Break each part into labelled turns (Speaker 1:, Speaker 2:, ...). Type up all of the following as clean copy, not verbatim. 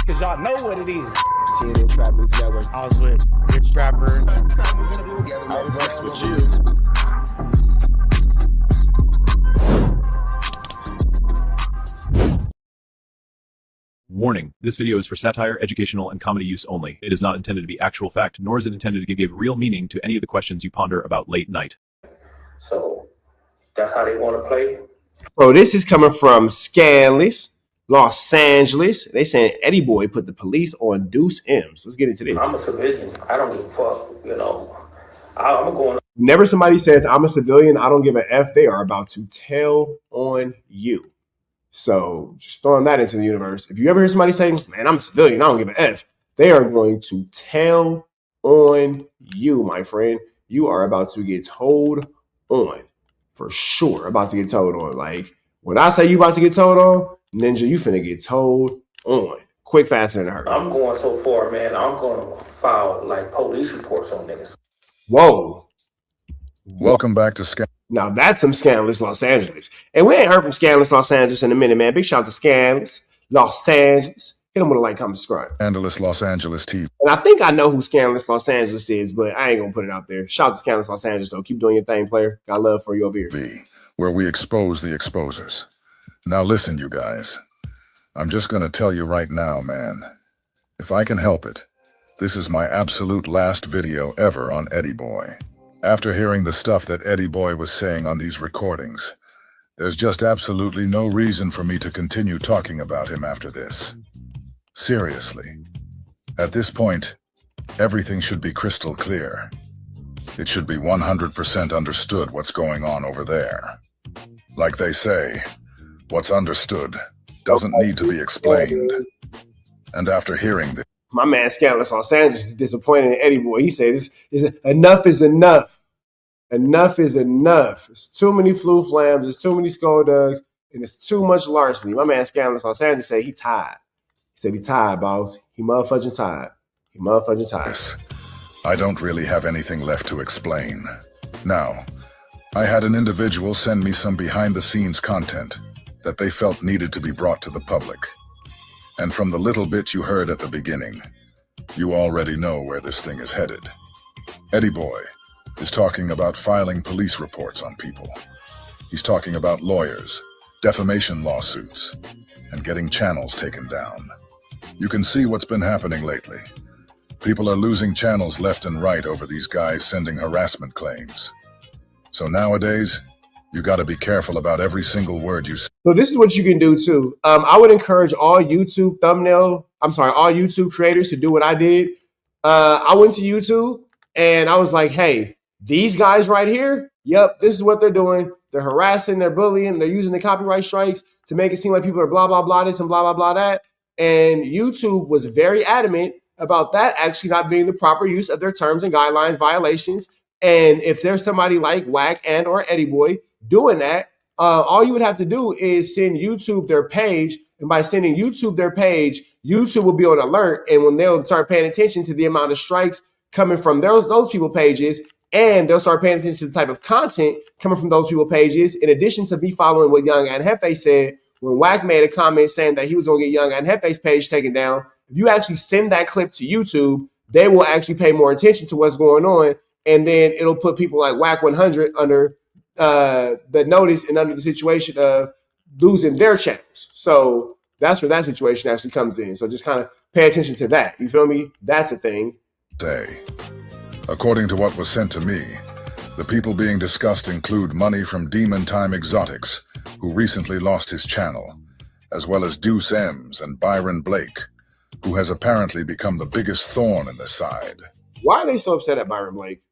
Speaker 1: Cause y'all know what it is.
Speaker 2: TNN Trap News Network.
Speaker 1: I was with Big Trapper.
Speaker 2: I fucks with you.
Speaker 3: Warning, this video is for satire, educational, and comedy use only. It is not intended to be actual fact, nor is it intended to give real meaning to any of the questions you ponder about late night.
Speaker 4: So that's how they want to play.
Speaker 2: Bro, this is coming from Scandalous, Los Angeles. They saying Eddie Boy put the police on Deuce M's. Let's get into this.
Speaker 4: I'm a civilian. I don't give a fuck. You know, I'm going.
Speaker 2: Whenever somebody says I'm a civilian, I don't give a F, they are about to tell on you. So just throwing that into the universe. If you ever hear somebody saying, man, I'm a civilian, I don't give a F, they are going to tell on you, my friend. You are about to get told on. For sure, about to get told on. Like, when I say you about to get told on, Ninja, you finna get told on. Quick, fast, and in a hurry.
Speaker 4: I'm going so far, man. I'm going to file, like, police reports on niggas.
Speaker 2: Whoa.
Speaker 5: Welcome back to Scandalous.
Speaker 2: Now, that's some Scandalous Los Angeles. And we ain't heard from Scandalous Los Angeles in a minute, man. Big shout out to Scandalous Los Angeles. Hit them with a like, comment, subscribe.
Speaker 5: Scandalous Los Angeles TV.
Speaker 2: And I think I know who Scandalous Los Angeles is, but I ain't going to put it out there. Shout out to Scandalous Los Angeles, though. Keep doing your thing, player. Got love for you over here.
Speaker 5: Where we expose the exposers. Now listen, you guys. I'm just going to tell you right now, man. If I can help it, this is my absolute last video ever on Eddie Boy. After hearing the stuff that Eddie Boy was saying on these recordings, there's just absolutely no reason for me to continue talking about him after this. Seriously. At this point, everything should be crystal clear. It should be 100% understood what's going on over there. Like they say, what's understood doesn't need to be explained. And after hearing this,
Speaker 2: my man Scandalous Los Angeles is disappointed in Eddie Boy. He said, enough is enough. Enough is enough. It's too many flu flams, there's too many skullduggs, and it's too much larceny. My man Scandalous Los Angeles said he tired. He said he tired, boss. He motherfucking tired. He motherfucking tired.
Speaker 5: I don't really have anything left to explain. Now, I had an individual send me some behind-the-scenes content that they felt needed to be brought to the public. And from the little bit you heard at the beginning, you already know where this thing is headed. Eddie Boy is talking about filing police reports on people. He's talking about lawyers, defamation lawsuits, and getting channels taken down. You can see what's been happening lately. People are losing channels left and right over these guys sending harassment claims. So nowadays, you gotta be careful about every single word you say.
Speaker 2: So this is what you can do too. I would encourage all YouTube all YouTube creators to do what I did. I went to YouTube and I was like, hey, these guys right here, yep, this is what they're doing. They're harassing, they're bullying, they're using the copyright strikes to make it seem like people are blah, blah, blah, this and blah, blah, blah, that. And YouTube was very adamant about that actually not being the proper use of their terms and guidelines violations. And if there's somebody like Wack and or Eddie Boy doing that, all you would have to do is send YouTube their page. And by sending YouTube their page, YouTube will be on alert. And when they'll start paying attention to the amount of strikes coming from those people pages, and they'll start paying attention to the type of content coming from those people pages, in addition to me following what Young and Hefe said, when Wack made a comment saying that he was going to get Young and Hefe's page taken down, if you actually send that clip to YouTube, they will actually pay more attention to what's going on. And then it'll put people like Wack 100 under the notice and under the situation of losing their channels. So that's where that situation actually comes in. So just kind of pay attention to that. You feel me? That's a thing.
Speaker 5: According to what was sent to me, the people being discussed include money from Demon Time Exotics, who recently lost his channel, as well as Deuce M's and Byron Blake, who has apparently become the biggest thorn in the side.
Speaker 2: Why are they so upset at Byron Blake?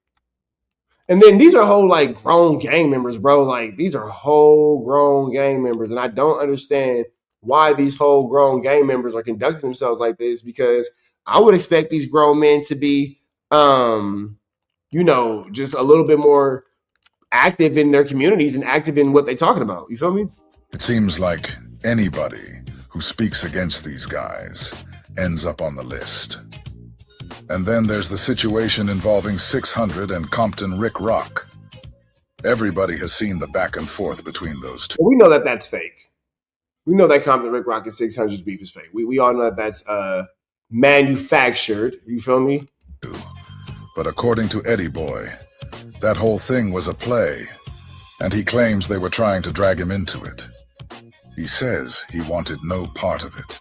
Speaker 2: And then these are whole like grown gang members, bro. Like these are whole grown gang members. And I don't understand why these whole grown gang members are conducting themselves like this, because I would expect these grown men to be, just a little bit more active in their communities and active in what they're talking about. You feel me?
Speaker 5: It seems like anybody who speaks against these guys ends up on the list. And then there's the situation involving 600 and Compton Rick Rock. Everybody has seen the back and forth between those two.
Speaker 2: We know that that's fake. We know that Compton Rick Rock and 600's beef is fake. We all know that that's manufactured. You feel me?
Speaker 5: But according to Eddie Boy, that whole thing was a play, and he claims they were trying to drag him into it. He says he wanted no part of it.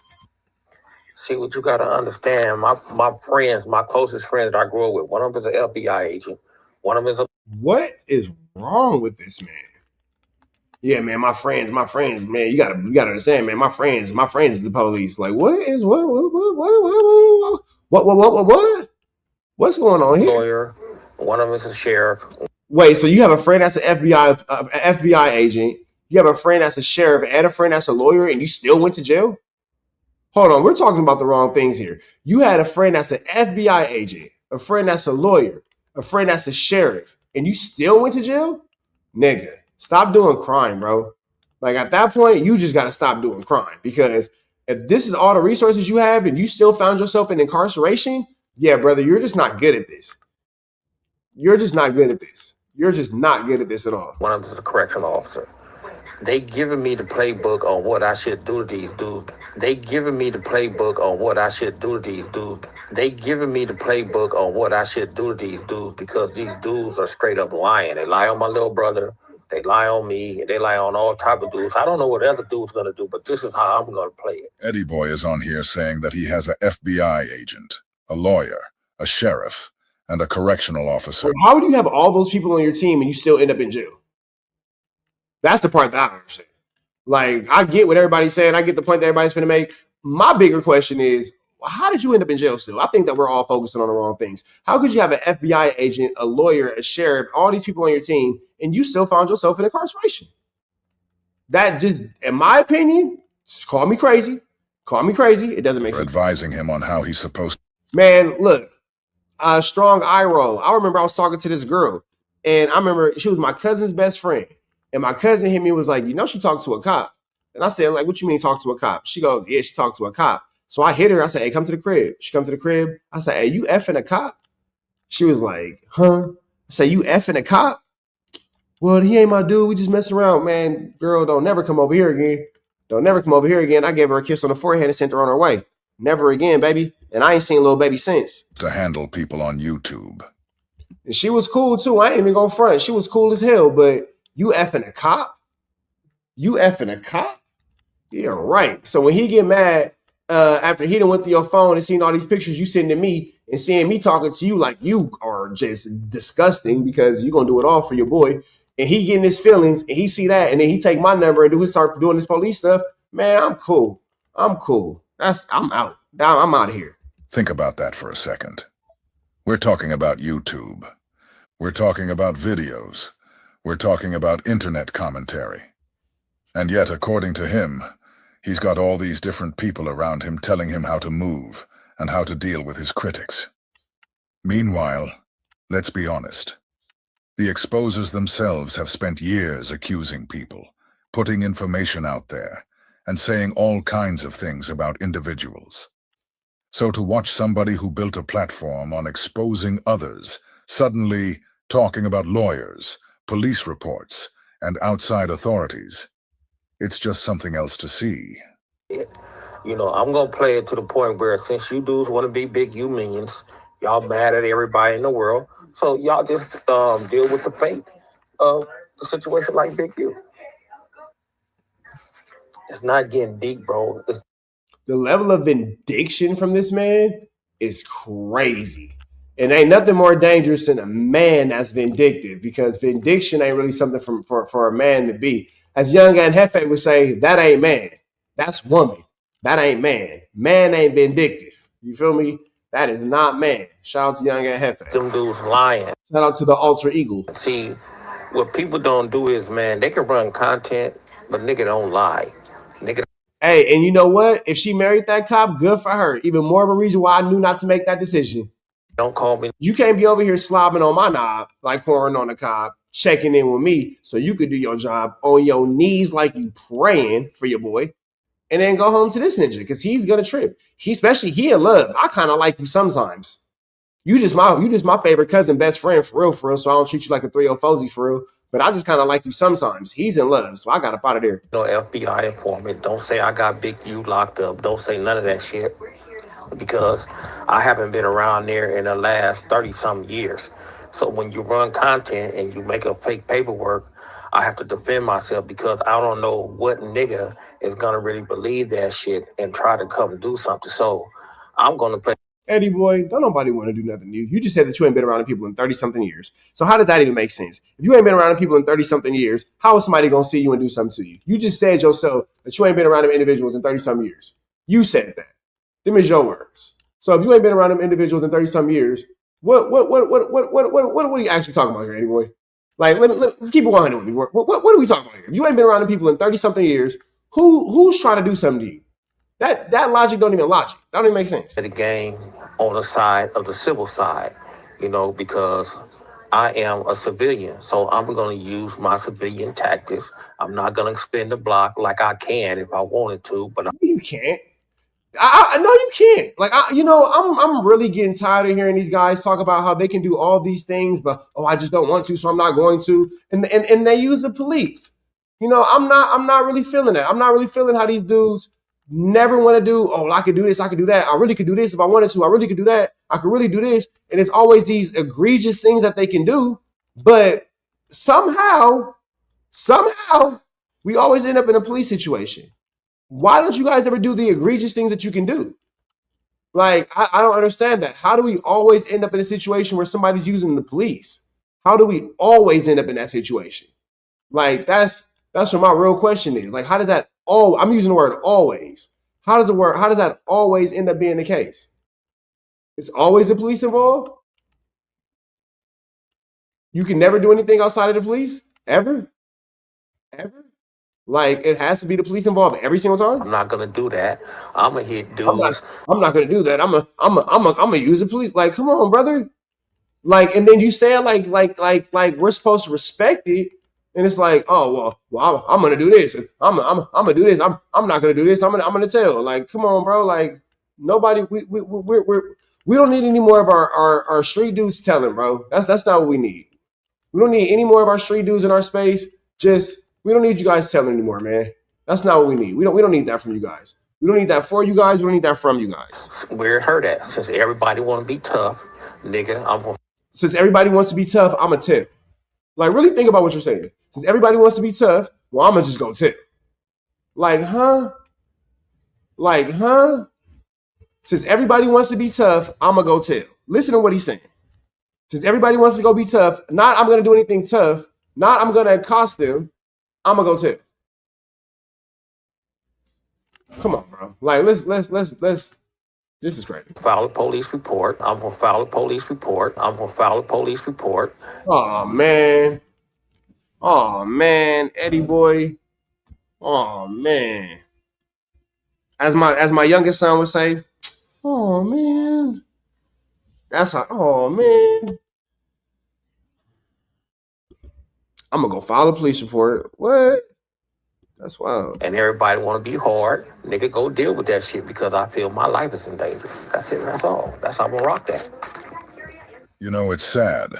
Speaker 4: See, what you gotta understand, my friends, my closest friends that I grew up with, one of them is an FBI agent. One of them is a...
Speaker 2: What is wrong with this man? Yeah, man, my friends, man, you gotta understand, man, my friends is the police. Like, what's going on here?
Speaker 4: lawyer. One of them is a sheriff.
Speaker 2: Wait, so you have a friend that's an FBI agent, you have a friend that's a sheriff, and a friend that's a lawyer, and you still went to jail? Hold on, we're talking about the wrong things here. You had a friend that's an FBI agent, a friend that's a lawyer, a friend that's a sheriff, and you still went to jail? Nigga, stop doing crime, bro. Like, at that point, you just got to stop doing crime, because if this is all the resources you have and you still found yourself in incarceration, yeah, brother, you're just not good at this. You're just not good at this. You're just not good at this at all.
Speaker 4: One of them is a correctional officer. They giving me the playbook on what I should do to these dudes. They giving me the playbook on what I should do to these dudes. They giving me the playbook on what I should do to these dudes, because these dudes are straight up lying. They lie on my little brother. They lie on me. And they lie on all type of dudes. I don't know what the other dude's going to do, but this is how I'm going to play it.
Speaker 5: Eddie Boy is on here saying that he has an FBI agent, a lawyer, a sheriff, and a correctional officer.
Speaker 2: How would you have all those people on your team and you still end up in jail? That's the part that I don't understand. Like, I get what everybody's saying. I get the point that everybody's finna make. My bigger question is, how did you end up in jail still? I think that we're all focusing on the wrong things. How could you have an FBI agent, a lawyer, a sheriff, all these people on your team, and you still found yourself in incarceration? That just, in my opinion, call me crazy. Call me crazy. It doesn't make sense.
Speaker 5: Advising him on how he's supposed to.
Speaker 2: Man, look, strong eye roll. I remember I was talking to this girl, and I remember she was my cousin's best friend. And my cousin hit me and was like, you know, she talked to a cop. And I said, like, what you mean talk to a cop? She goes, yeah, she talked to a cop. So I hit her. I said, hey, come to the crib. She come to the crib. I said, hey, you effing a cop? She was like, huh? I said, you effing a cop? Well, he ain't my dude. We just messing around, man. Girl, don't never come over here again. Don't never come over here again. I gave her a kiss on the forehead and sent her on her way. Never again, baby. And I ain't seen little baby since.
Speaker 5: To handle people on YouTube.
Speaker 2: And she was cool, too. I ain't even gonna front. She was cool as hell, but you effing a cop? You effing a cop? Yeah, right. So when he get mad after he done went through your phone and seen all these pictures you sending me and seeing me talking to you like you are just disgusting because you going to do it all for your boy, and he getting his feelings and he see that and then he take my number and start doing this police stuff, man, I'm cool. I'm cool. I'm out. I'm out of here.
Speaker 5: Think about that for a second. We're talking about YouTube. We're talking about videos. We're talking about internet commentary. And yet, according to him, he's got all these different people around him telling him how to move and how to deal with his critics. Meanwhile, let's be honest. The exposers themselves have spent years accusing people, putting information out there, and saying all kinds of things about individuals. So to watch somebody who built a platform on exposing others suddenly talking about lawyers, police reports, and outside authorities, it's just something else to see.
Speaker 4: You know, I'm going to play it to the point where since you dudes want to be big you minions, y'all mad at everybody in the world, so y'all just deal with the fate of the situation like Big U. It's not getting deep, bro.
Speaker 2: The level of vindication from this man is crazy. And ain't nothing more dangerous than a man that's vindictive, because vindication ain't really something for a man to be. As Young and Hefe would say, that ain't man. That's woman. That ain't man. Man ain't vindictive. You feel me? That is not man. Shout out to Young and Hefe.
Speaker 4: Them dudes lying.
Speaker 2: Shout out to the Ultra Eagle.
Speaker 4: See, what people don't do is, man, they can run content, but nigga don't lie. Nigga.
Speaker 2: Hey, and you know what? If she married that cop, good for her. Even more of a reason why I knew not to make that decision.
Speaker 4: Don't call me.
Speaker 2: You can't be over here slobbing on my knob like Corin on the cop, checking in with me so you could do your job on your knees like you praying for your boy, and then go home to this ninja because he's gonna trip. He in love. I kind of like you sometimes. You just my favorite cousin, best friend for real, so I don't treat you like a 304Z for real. but I just kind of like you sometimes. He's in love, so I got up out of there.
Speaker 4: No FBI informant. Don't say I got Big U locked up. Don't say none of that shit. Because I haven't been around there in the last 30-some years. So when you run content and you make a fake paperwork, I have to defend myself because I don't know what nigga is going to really believe that shit and try to come do something. So I'm going to play.
Speaker 2: Eddie boy, don't nobody want to do nothing new. You just said that you ain't been around people in 30-something years. So how does that even make sense? If you ain't been around people in 30-something years, how is somebody going to see you and do something to you? You just said yourself that you ain't been around them individuals in 30-some years. You said that. Them is your words. So if you ain't been around them individuals in 30-some years, what are you actually talking about here, Eddie boy? Like, let's keep it 100 with me. What are we talking about here? If you ain't been around them people in 30-something years, who's trying to do something to you? That logic don't even logic. That don't even make sense.
Speaker 4: The game on the side of the civil side, you know, because I am a civilian. So I'm going to use my civilian tactics. I'm not going to spin the block like I can if I wanted to, but
Speaker 2: you can't. I know you can't. Like, I'm really getting tired of hearing these guys talk about how they can do all these things, but I just don't want to, so I'm not going to. And they use the police. You know, I'm not really feeling that. I'm not really feeling how these dudes never want to do, I could do this, I could do that. I really could do this if I wanted to. I really could do that. I could really do this. And it's always these egregious things that they can do. But somehow, we always end up in a police situation. Why don't you guys ever do the egregious things that you can do? Like, I don't understand that. How do we always end up in a situation where somebody's using the police? How do we always end up in that situation? Like, that's what my real question is. Like, how does that I'm using the word always. How does that always end up being the case? It's always the police involved? You can never do anything outside of the police? Ever? Ever? Like, it has to be the police involved every single time?
Speaker 4: I'm not going to do that. I'm going to hit dudes.
Speaker 2: I'm not going to do that. I'm going to use the police. Like, come on, brother. Like, and then you say it like we're supposed to respect it. And it's like, well, I'm gonna do this. And I'm gonna do this. I'm not gonna do this. I'm gonna tell. Like, come on, bro. Like, nobody. We don't need any more of our street dudes telling, bro. That's not what we need. We don't need any more of our street dudes in our space. We don't need you guys telling anymore, man. That's not what we need. We don't need that from you guys. We don't need that for you guys. We don't need that from you guys.
Speaker 4: Where it hurt at? Since everybody want to be tough, nigga,
Speaker 2: Since everybody wants to be tough, I'm a tip. Like, really think about what you're saying. Since everybody wants to be tough, well, I'm going to just go tip. Like, huh? Since everybody wants to be tough, I'm going to go tip. Listen to what he's saying. Since everybody wants to go be tough, not I'm going to do anything tough, not I'm going to accost them, I'm going to go tip. Come on, bro. Like, let's, this is crazy.
Speaker 4: File a police report. I'm going to file a police report.
Speaker 2: Oh, man, Eddie boy. Oh, man. As my youngest son would say, oh, man. Oh, man. I'm going to go file a police report. What? That's wild.
Speaker 4: And everybody want to be hard. Nigga, go deal with that shit because I feel my life is in danger. That's it. That's all. That's how I'm going to rock that.
Speaker 5: You know, it's sad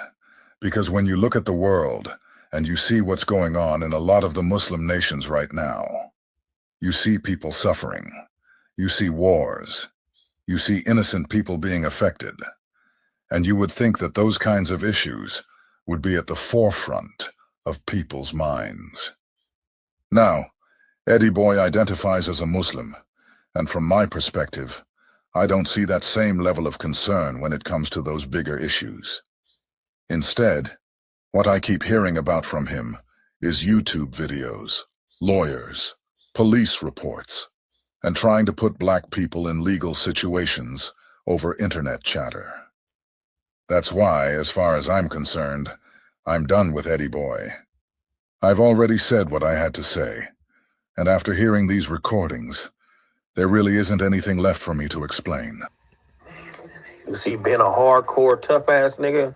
Speaker 5: because when you look at the world and you see what's going on in a lot of the Muslim nations right now, you see people suffering. You see wars. You see innocent people being affected. And you would think that those kinds of issues would be at the forefront of people's minds. Now, Eddie Boy identifies as a Muslim, and from my perspective, I don't see that same level of concern when it comes to those bigger issues. Instead, what I keep hearing about from him is YouTube videos, lawyers, police reports, and trying to put black people in legal situations over internet chatter. That's why, as far as I'm concerned, I'm done with Eddie Boy. I've already said what I had to say, and after hearing these recordings, there really isn't anything left for me to explain.
Speaker 4: You see, being a hardcore, tough-ass nigga.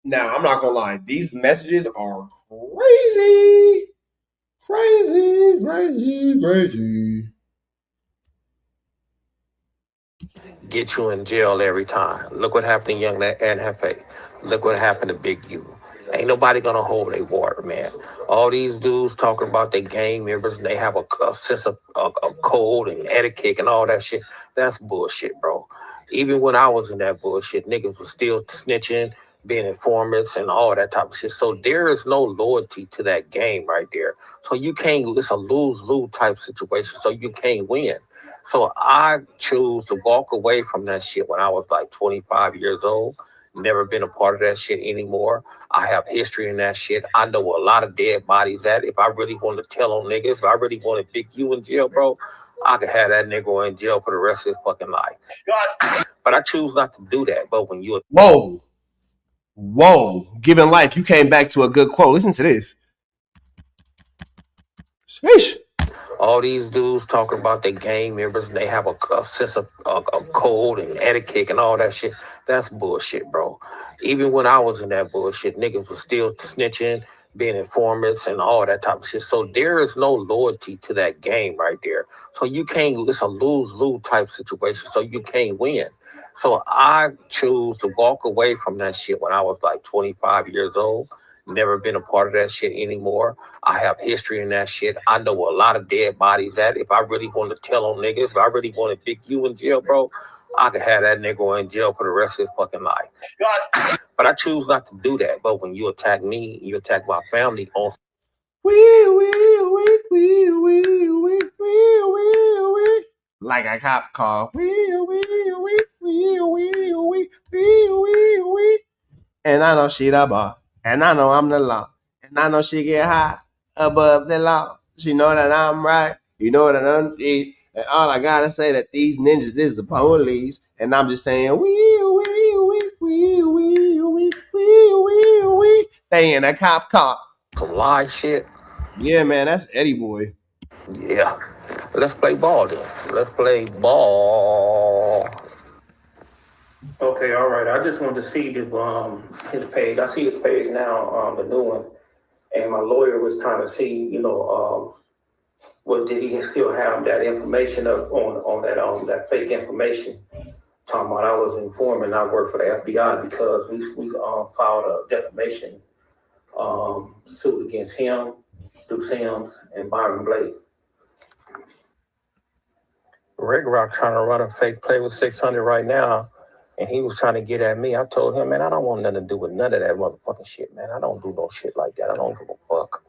Speaker 2: Now, I'm not gonna lie. These messages are crazy. Crazy.
Speaker 4: Get you in jail every time. Look what happened to Young and Hefe. Look what happened to Big U. Ain't nobody gonna hold their water, man. All these dudes talking about their gang members and they have a sense of a code and etiquette and all that shit. That's bullshit, bro. Even when I was in that bullshit, niggas was still snitching, being informants and all that type of shit. So there is no loyalty to that game right there. So you can't, it's a lose-lose type situation. So you can't win. So I choose to walk away from that shit when I was like 25 years old. Never been a part of that shit anymore. I have history in that shit. I know a lot of dead bodies that if I really want to tell on niggas, if I really want to pick you in jail, bro, I could have that nigga in jail for the rest of his fucking life. But I choose not to do that. But when you...
Speaker 2: Whoa. Given life, you came back to a good quote. Listen to this. Sheesh.
Speaker 4: All these dudes talking about their gang members and they have a sense of a code and etiquette and all that shit. That's bullshit, bro. Even when I was in that bullshit, niggas was still snitching, being informants and all that type of shit. So there is no loyalty to that game right there. So you can't, it's a lose-lose type situation. So you can't win. So I choose to walk away from that shit when I was like 25 years old. Never been a part of that shit anymore. I have history in that shit. I know a lot of dead bodies that if I really want to tell on niggas, if I really want to pick you in jail, bro, I could have that nigga in jail for the rest of his fucking life. But I choose not to do that. But when you attack me, you attack my family on...
Speaker 2: Like a cop car. And I know she the boss. And I know I'm the law. And I know she get high above the law. She know that I'm right. You know that I'm cheat. And all I gotta say that these ninjas is the police. And I'm just saying, they in a cop car.
Speaker 4: Some lie shit.
Speaker 2: Yeah, man, that's Eddie boy.
Speaker 4: Yeah. Let's play ball then. Let's play ball.
Speaker 6: Okay, all right. I just wanted to see his page. I see his page now, the new one, and my lawyer was trying to see, what did he still have that information up on that fake information? Talking about I was informing, I worked for the FBI because we filed a defamation suit against him, Duke Sims, and Byron Blake.
Speaker 4: Rick Rock trying to run a fake play with 600 right now. And he was trying to get at me. I told him, man, I don't want nothing to do with none of that motherfucking shit, man. I don't do no shit like that. I don't give a fuck.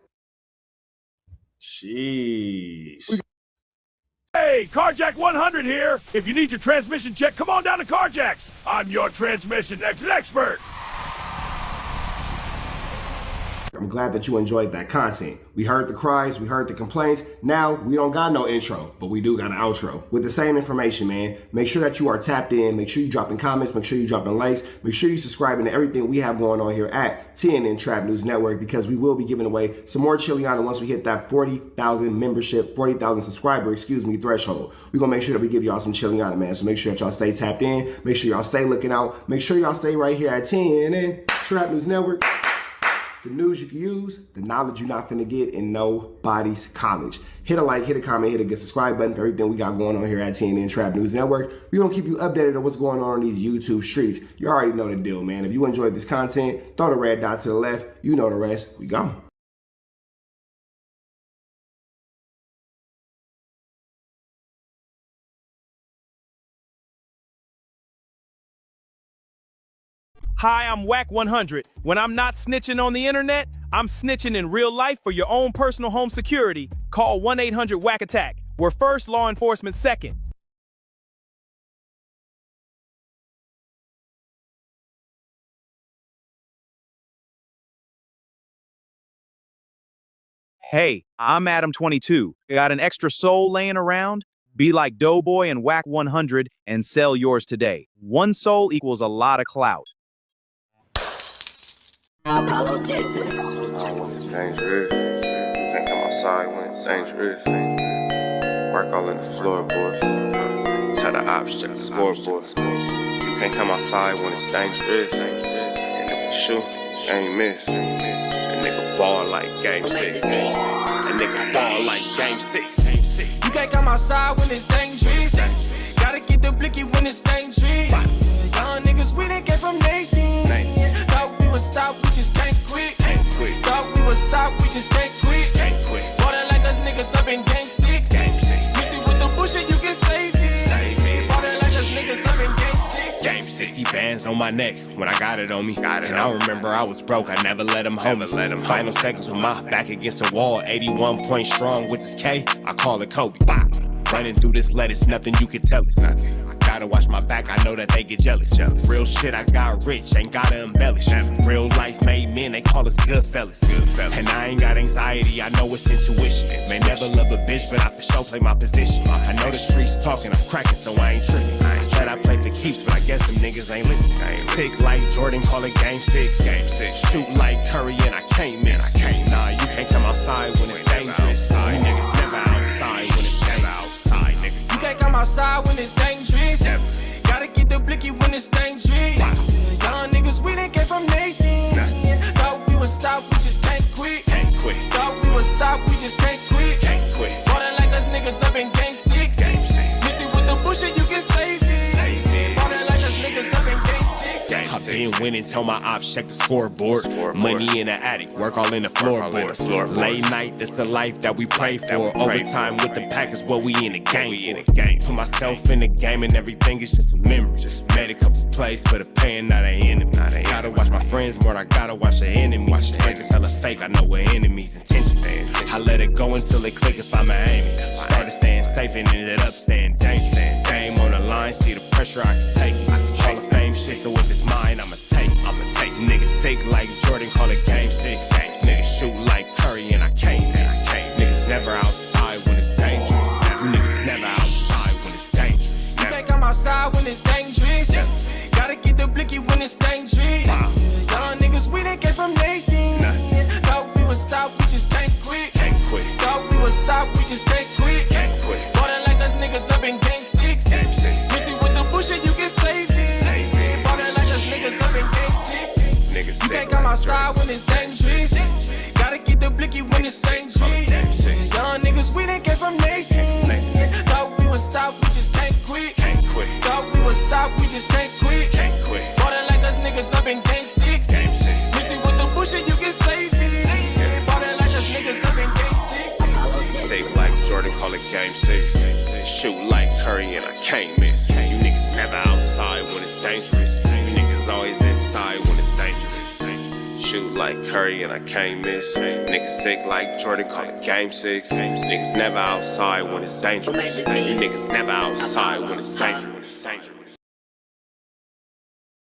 Speaker 2: Sheesh.
Speaker 7: Hey, Carjack 100 here. If you need your transmission check, come on down to Carjack's. I'm your transmission expert.
Speaker 2: I'm glad that you enjoyed that content. We heard the cries, we heard the complaints. Now we don't got no intro, but we do got an outro with the same information, man. Make sure that you are tapped in. Make sure you dropping comments. Make sure you dropping likes. Make sure you subscribing to everything we have going on here at TNN Trap News Network, because we will be giving away some more Chiliana once we hit that 40,000 membership, 40,000 subscriber, threshold. We're gonna make sure that we give y'all some Chiliana, man. So make sure that y'all stay tapped in. Make sure y'all stay looking out. Make sure y'all stay right here at TNN Trap News Network. The news you can use, the knowledge you're not finna get in nobody's college. Hit a like, hit a comment, hit a good subscribe button for everything we got going on here at TNN Trap News Network. We're gonna keep you updated on what's going on these YouTube streets. You already know the deal, man. If you enjoyed this content, throw the red dot to the left. You know the rest. We gone.
Speaker 7: Hi, I'm Wack 100. When I'm not snitching on the internet, I'm snitching in real life for your own personal home security. Call 1-800-WACK-ATTACK. We're first, law enforcement second. Hey, I'm Adam22. Got an extra soul laying around? Be like Doughboy and Wack 100 and sell yours today. One soul equals a lot of clout.
Speaker 8: Apollo Texas. It's dangerous. Can't come outside when it's dangerous. Work all in the floorboard. Tell the ops check the scoreboard. You can't come outside when it's dangerous. And if you shoot, you ain't miss. A nigga ball like game 6. A nigga ball like game 6.
Speaker 9: You can't come outside when it's dangerous. Gotta get the blicky when it's dangerous. Young niggas, we done came from 18. Thought we would stop, we just can't quit.
Speaker 10: 60 bands on my neck when I got it on me. And I remember I was broke, I never let them hold me. Final seconds with my back against the wall, 81 point strong with this K, I call it Kobe. Running through this lettuce, nothing you can tell it. Gotta watch my back, I know that they get jealous. Real shit, I got rich, ain't gotta embellish. Real life made men, they call us good fellas. And I ain't got anxiety, I know it's intuition. May never love a bitch, but I for sure play my position. I know the streets talking, I'm cracking, so I ain't tripping. I said I play for keeps, but I guess them niggas ain't listening. Sick like Jordan, call it game 6. Shoot like Curry, and I can't miss. Nah, you can't come outside when it's dangerous. You niggas never outside when it's dangerous.
Speaker 9: You can't come outside when it's dangerous. Gotta get the blicky when it's dangerous. Young niggas, we done came from Nathan. Thought we would stop, we just can't quit. Thought we would stop, we just can't quit. Ballin' like us niggas up in game 6. Missing with the bullshit, you can save it. Ballin' like us niggas up in game 6.
Speaker 10: I've been winning, tell my ops check the scoreboard. Money in the attic, work all in the floorboards. Late night, that's the life that we pray for. Overtime with the pack is what we in the game for. Put myself in the game and everything is just a memory. Just made a couple plays for the pain, not an enemy. Gotta watch my friends more, I gotta watch the enemies. Friends is hella fake, I know what enemies intention. I let it go until it click if I'm aiming. Started staying safe and ended up staying dangerous. Game on the line, see the pressure I can take. Hall of Fame shit, so if it's mine, I'ma take. Niggas sick like Jordan, call it game 6. Niggas shoot like Curry and I can't miss. Niggas never outside when it's dangerous. Niggas never outside when it's dangerous.
Speaker 9: You can't come outside when it's dangerous. Gotta get the blicky when it's dangerous. Young niggas, we done came from Nathan. Thought we would stop, we just can't quit. Thought we would stop, we just can't quit. Ballin' like us niggas up in game 6. Missing with the bullshit, you can save it. Ballin' like us niggas up in game 6. You can't come outside when it's dangerous. Gotta get the blicky when it's dangerous. Young niggas, we done came from Nathan. Thought we would stop, we just can't quit. Thought we would stop, we just can't quit. Ballin' like us niggas up in game 6. Missing with the bullshit, you can save it. Ballin' like us niggas up in game 6.
Speaker 10: Safe like Jordan, call it game 6. Shoot like Curry and I can't miss. You niggas never outside when it's dangerous. You niggas always inside when it's dangerous. Shoot like Curry and I can't miss. Niggas sick like Jordan, call it game 6. Niggas never outside when it's dangerous. You niggas never outside when it's dangerous.